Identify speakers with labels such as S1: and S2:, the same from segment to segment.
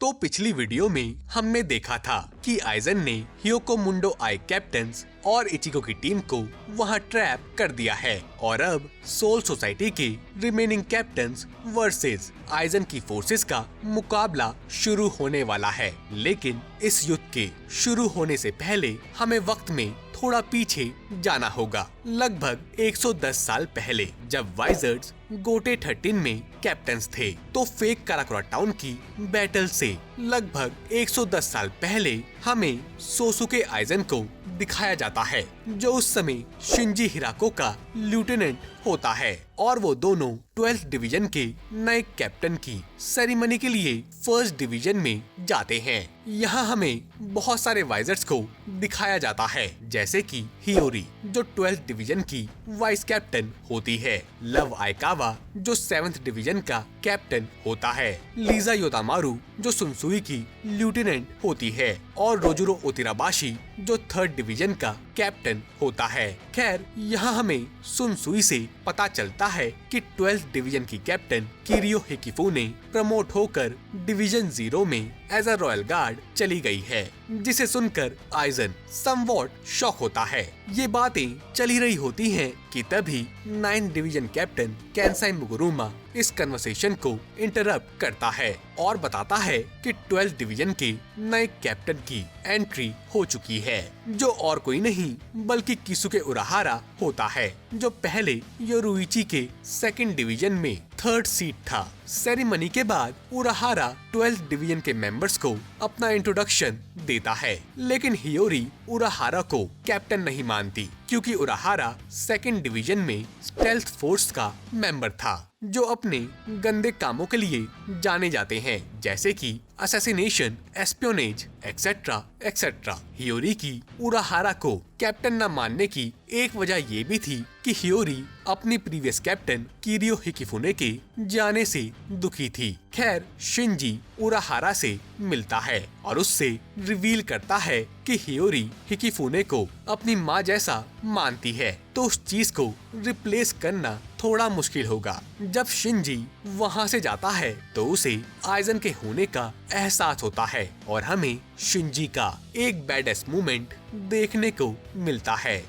S1: तो पिछली वीडियो में हमने देखा था कि आइजन ने हियोको मुंडो आई कैप्टन्स और इचिको की टीम को वहां ट्रैप कर दिया है और अब सोल सोसाइटी के रिमेनिंग कैप्टन्स वर्सेस आइजन की फोर्सेस का मुकाबला शुरू होने वाला है। लेकिन इस युद्ध के शुरू होने से पहले हमें वक्त में थोड़ा पीछे जाना होगा, लगभग 110 साल पहले, जब वाइजर्ड्स गोटे 13 में कैप्टन्स थे। तो फेक काराकोरा टाउन की बैटल से लगभग 110 साल पहले हमें सोसुके आइजन को दिखाया जाता है, जो उस समय शिंजी हिराको का लेफ्टिनेंट होता है और वो दोनों 12th डिवीजन के नए कैप्टन की सेरेमनी के लिए 1st डिवीजन में जाते हैं। यहाँ हमें बहुत सारे वाइजर्स को दिखाया जाता है, जैसे कि हियोरी जो 12th डिवीजन की वाइस कैप्टन होती है, लव आइकावा जो 7th डिवीजन का कैप्टन होता है, लीजा योदामारू जो सुनसुई की लेफ्टिनेंट होती है और रोजुरो ओतिराबाशी जो 3rd डिवीजन का कैप्टन होता है। खैर, यहाँ हमें सुनसुई से पता चलता है कि 12th डिवीजन की कैप्टन किरियो हिकिफुने प्रमोट होकर डिवीजन 0 में एज अ रॉयल गार्ड चली गई है, जिसे सुनकर आइजन समवॉट शॉक होता है। ये बातें चली रही होती हैं कि तभी 9th डिवीजन कैप्टन केंसाई मुगुरुमा इस कन्वर्सेशन को इंटरप्ट करता है और बताता है कि 12th डिवीजन के नए कैप्टन की एंट्री हो चुकी है, जो और कोई नहीं बल्कि किसुके उराहारा होता है, जो पहले योरुइची के 2nd डिवीजन में 3rd सीट था। सेरेमनी के बाद उराहारा 12th डिवीजन के मेंबर्स को अपना इंट्रोडक्शन देता है, लेकिन हियोरी उराहारा को कैप्टन नहीं मानती क्योंकि उराहारा 2nd डिवीजन में स्टेल्थ फोर्स का मेंबर था, जो अपने गंदे कामों के लिए जाने जाते हैं, जैसे कि असैसिनेशन, एस्पियोनेज, एक्सेट्रा एक्सेट्रा। हियोरी की उराहारा को कैप्टन न मानने की एक वजह ये भी थी कि हियोरी अपनी प्रीवियस कैप्टन किरियो हिकिफुने के जाने से दुखी थी। खैर, शिंजी उराहारा से मिलता है और उससे रिवील करता है कि हियोरी हिकिफुने को अपनी माँ जैसा मानती है, तो उस चीज को रिप्लेस करना थोड़ा मुश्किल होगा। जब शिंजी वहाँ से जाता है तो उसे आइजन के होने का एहसास होता है और हमें शिंजी का एक बैडेस मूवमेंट देखने को मिलता है।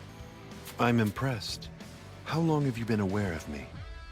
S2: I'm impressed. How long have you been aware of me?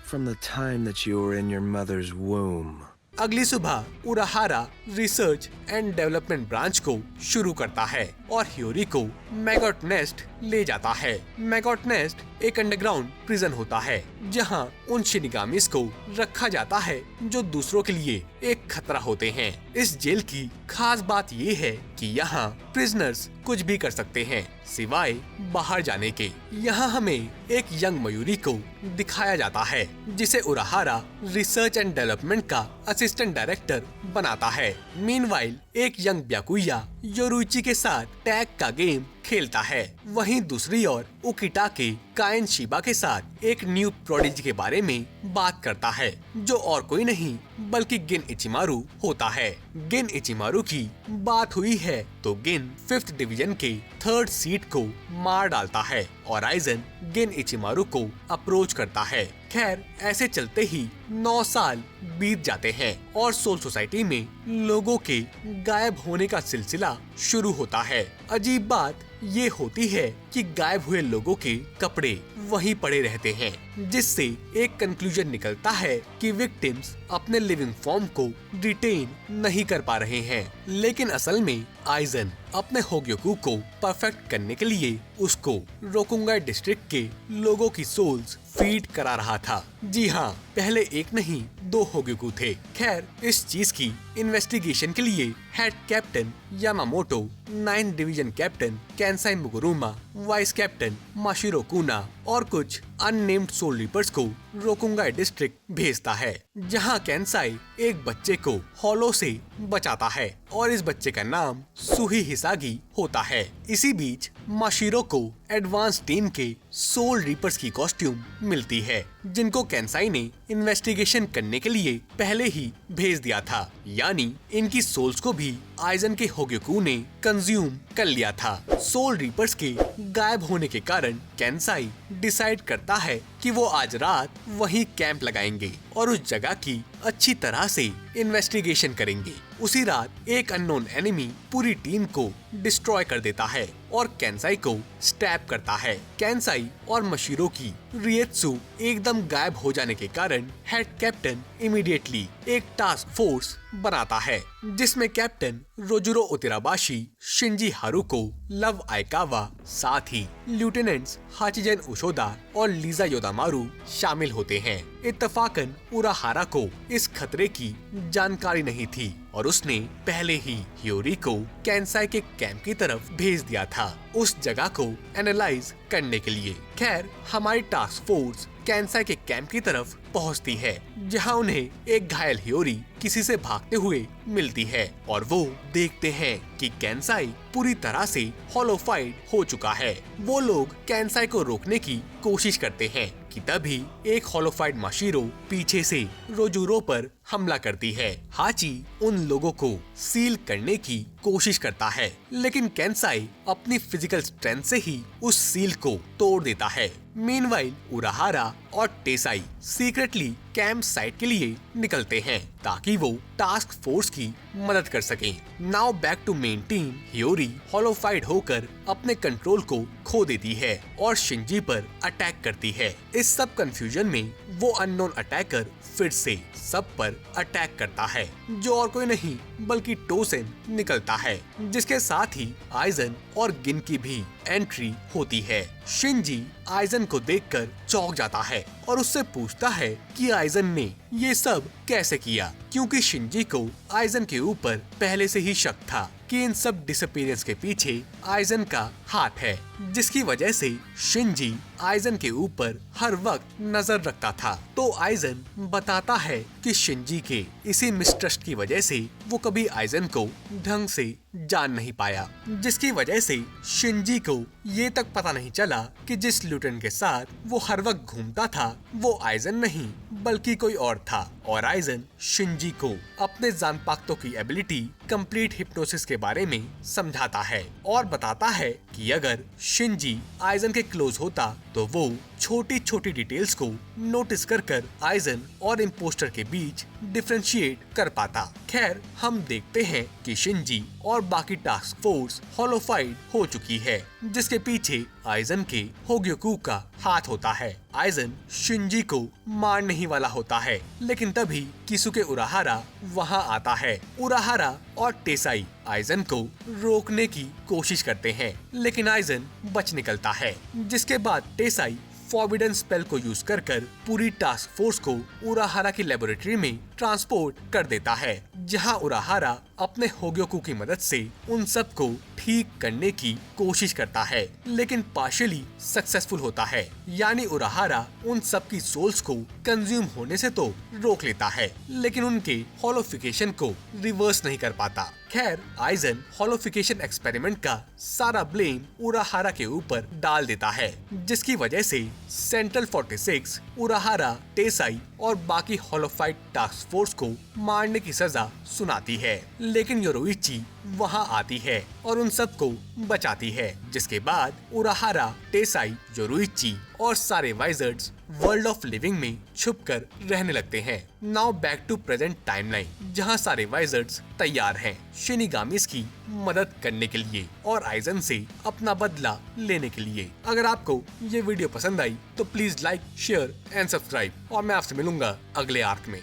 S3: From the time that you were in your mother's womb.
S1: अगली सुबह उराहारा रिसर्च एंड डेवलपमेंट ब्रांच को शुरू करता है और हियोरी को मैगॉट नेस्ट ले जाता है। मैगॉट नेस्ट एक अंडरग्राउंड प्रिजन होता है, जहां उन शिनिगामिस को रखा जाता है जो दूसरों के लिए एक खतरा होते हैं। इस जेल की खास बात ये है कि यहाँ प्रिजनर्स कुछ भी कर सकते हैं सिवाय बाहर जाने के। यहाँ हमें एक यंग मयूरी को दिखाया जाता है, जिसे उराहारा रिसर्च एंड डेवलपमेंट का असिस्टेंट डायरेक्टर बनाता है। मीनवाइल एक यंग ब्याकुया योरुइची के साथ टैग का गेम खेलता है। वहीं दूसरी ओर उकिटा के कायन शिबा के साथ एक न्यू प्रोडिजी के बारे में बात करता है, जो और कोई नहीं बल्कि गिन इचिमारू होता है। गिन इचिमारू की बात हुई है तो गिन 5th डिवीजन के 3rd सीट को मार डालता है और आइजन गिन इचिमारू को अप्रोच करता है। खैर, ऐसे चलते ही 9 साल बीत जाते हैं और सोल सोसाइटी में लोगों के गायब होने का सिलसिला शुरू होता है। अजीब बात ये होती है कि गायब हुए लोगों के कपड़े वहीं पड़े रहते हैं, जिससे एक कंक्लूजन निकलता है कि विक्टिम्स अपने लिविंग फॉर्म को रिटेन नहीं कर पा रहे हैं। लेकिन असल में आइजन अपने होग्योकू को परफेक्ट करने के लिए उसको रोकुंगाई डिस्ट्रिक्ट के लोगों की सोल्स फीड करा रहा था। जी हाँ, पहले एक नहीं 2 होग्योकू थे। खैर, इस चीज की इन्वेस्टिगेशन के लिए head captain Yamamoto, 9th division captain Kensei Muguruma, vice captain Mashiro Kuna और कुछ अननेम्ड सोल रीपर्स को रोकुंगाई डिस्ट्रिक्ट भेजता है, जहां केंसाई एक बच्चे को हॉलो से बचाता है और इस बच्चे का नाम सुही हिसागी होता है। इसी बीच माशिरो को एडवांस टीम के सोल रीपर्स की कॉस्ट्यूम मिलती है, जिनको केंसाई ने इन्वेस्टिगेशन करने के लिए पहले ही भेज दिया था, यानी इनकी सोल्स को भी आइजन के होग्योकू ने कंज्यूम कर लिया था। सोल रीपर्स के गायब होने के कारण केंसाई डिसाइड करता है कि वो आज रात वहीं कैंप लगाएंगे और उस जगह की अच्छी तरह से इन्वेस्टिगेशन करेंगे। उसी रात एक अननोन एनिमी पूरी टीम को डिस्ट्रॉय कर देता है और केंसाई को स्टैब करता है। केंसाई और मशीरो की रिएत्सु एकदम गायब हो जाने के कारण हेड कैप्टन इमीडिएटली एक टास्क फोर्स बनाता है, जिसमें कैप्टन रोजुरो उतिराबाशी, शिंजी हारुको, लव आइकावा, साथ ही लेफ्टिनेंट्स हाचिजन उशोदा और लीजा योदामारू शामिल होते हैं। इत्तफाकन उराहारा को इस खतरे की जानकारी नहीं थी और उसने पहले ही हियोरी को केंसाई के कैंप की तरफ भेज दिया था उस जगह को एनालाइज करने के लिए। खैर, हमारी टास्क फोर्स केंसाई के कैंप की तरफ पहुंचती है, जहां उन्हें एक घायल हियोरी किसी से भागते हुए मिलती है और वो देखते हैं कि केंसाई पूरी तरह से हॉलोफाइड हो चुका है। वो लोग केंसाई को रोकने की कोशिश करते हैं कि तभी एक हॉलोफाइड माशिरो पीछे से रोजुरो पर हमला करती है। हाची उन लोगों को सील करने की कोशिश करता है, लेकिन केंसाई अपनी फिजिकल स्ट्रेंथ से ही उस सील को तोड़ देता है। मीनवाइल उराहारा और टेसाई सीक्रेटली कैंप साइट के लिए निकलते हैं ताकि वो टास्क फोर्स की मदद कर सकें। Now back to main team. Hiyori hollowfied होकर अपने कंट्रोल को खो देती है और शिंजी पर अटैक करती है। इस सब कंफ्यूजन में वो अननोन अटैकर फिर से सब पर अटैक करता है, जो और कोई नहीं बल्कि टोसेन निकलता है, जिसके साथ ही आइजन और गिन की भी एंट्री होती है। शिंजी आइजन को देखकर चौंक जाता है और उससे पूछता है कि आइजन ने ये सब कैसे किया, क्योंकि शिंजी को आइजन के ऊपर पहले से ही शक था कि इन सब डिसअपीयरेंस के पीछे आइजन का हाथ है, जिसकी वजह से शिंजी आइजन के ऊपर हर वक्त नजर रखता था। तो आइजन बताता है कि शिंजी के इसी मिसट्रस्ट की वजह से वो कभी आइजन को ढंग से जान नहीं पाया, जिसकी वजह से शिंजी को ये तक पता नहीं चला कि जिस लेफ्टिनेंट के साथ वो हर वक्त घूमता था वो आइजन नहीं बल्कि कोई और था। और आइजन शिंजी को अपने जानपाक्तों की एबिलिटी कंप्लीट हिप्नोसिस के बारे में समझाता है और बताता है कि अगर शिंजी आइजन के क्लोज होता तो वो छोटी छोटी डिटेल्स को नोटिस कर आइजन और इम्पोस्टर के बीच डिफरेंशिएट कर पाता। खैर, हम देखते हैं कि शिंजी और बाकी टास्क फोर्स हॉलोफाइड हो चुकी है, जिसके पीछे आइजन के होग्योकू का हाथ होता है। आइजन शिंजी को मारने ही वाला होता है, लेकिन तभी किसुके उराहारा वहां आता है। उराहारा और टेसाई आइजन को रोकने की कोशिश करते हैं, लेकिन आइजन बच निकलता है, जिसके बाद टेसाई फॉरबिडन स्पेल को यूज कर पूरी टास्क फोर्स को उराहारा की लेबोरेटरी में ट्रांसपोर्ट कर देता है, जहां उराहारा अपने होग्योकू की मदद से उन सब को ठीक करने की कोशिश करता है, लेकिन पार्शियली सक्सेसफुल होता है। यानी उराहारा उन सब की सोल्स को कंज्यूम होने से तो रोक लेता है, लेकिन उनके हॉलोफिकेशन को रिवर्स नहीं कर पाता। खैर, आइजन हॉलोफिकेशन एक्सपेरिमेंट का सारा ब्लेम उराहारा के ऊपर डाल देता है, जिसकी वजह से सेंट्रल 46 उराहारा, टेसाई और बाकी हॉलोफाइड टास्क फोर्स को मारने की सजा सुनाती है, लेकिन योरोइची वहां आती है और उन सबको बचाती है, जिसके बाद उराहारा, टेसाई, योरोइची और सारे वाइजर्ड्स वर्ल्ड ऑफ लिविंग में छुपकर रहने लगते हैं। Now back to present timeline, जहां सारे वाइजर्ड्स तैयार हैं शिनिगामिस की मदद करने के लिए और आइजन से अपना बदला लेने के लिए। अगर आपको ये वीडियो पसंद आई तो please like, share and subscribe और मैं आपसे मिलूंगा अगले आर्क में।